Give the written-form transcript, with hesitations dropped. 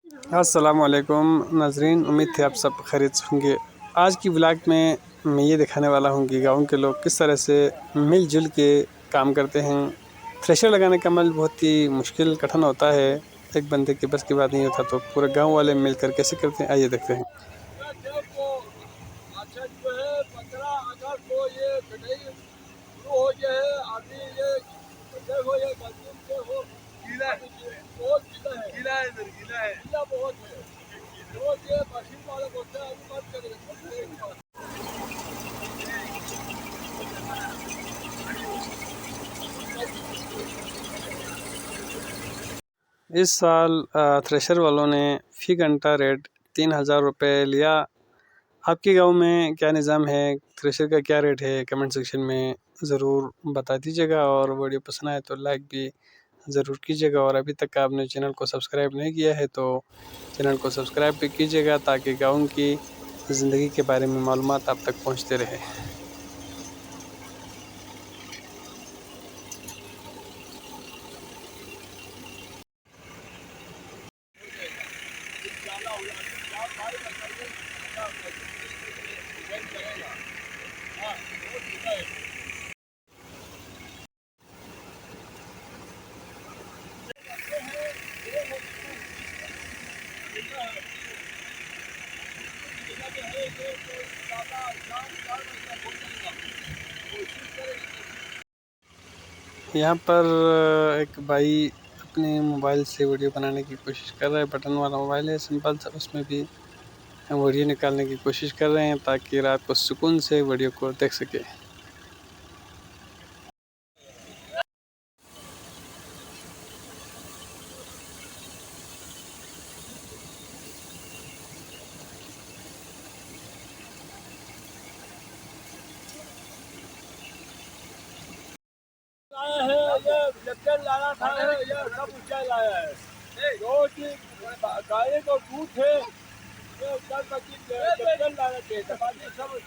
अस्सलाम वालेकुम नाजरीन, उम्मीद थी आप सब खैरियत से होंगे। आज की व्लॉग में मैं ये दिखाने वाला हूँ कि गांव के लोग किस तरह से मिलजुल के काम करते हैं। थ्रेशर लगाने का अमल बहुत ही मुश्किल कठिन होता है, एक बंदे के बस की बात नहीं होता, तो पूरे गांव वाले मिलकर कैसे करते हैं आइए देखते हैं। इस साल थ्रेशर वालों ने फी घंटा रेट 3000 रुपये लिया। आपके गांव में क्या निज़ाम है, थ्रेशर का क्या रेट है, कमेंट सेक्शन में ज़रूर बता दीजिएगा। और वीडियो पसंद आए तो लाइक भी ज़रूर कीजिएगा। और अभी तक आपने चैनल को सब्सक्राइब नहीं किया है तो चैनल को सब्सक्राइब भी कीजिएगा, ताकि गाँव की ज़िंदगी के बारे में मालूमात आप तक पहुँचते रहे। यहाँ पर एक भाई अपने मोबाइल से वीडियो बनाने की कोशिश कर रहे हैं। बटन वाला मोबाइल है सिंपल सा, उसमें भी वीडियो निकालने की कोशिश कर रहे हैं ताकि रात को सुकून से वीडियो को देख सके। लाया है ये जक्कन लाया था, ये सब ऊंचा लाया है। रोज गाय को दूध है, ये कल बची जक्कन लाया थे, सब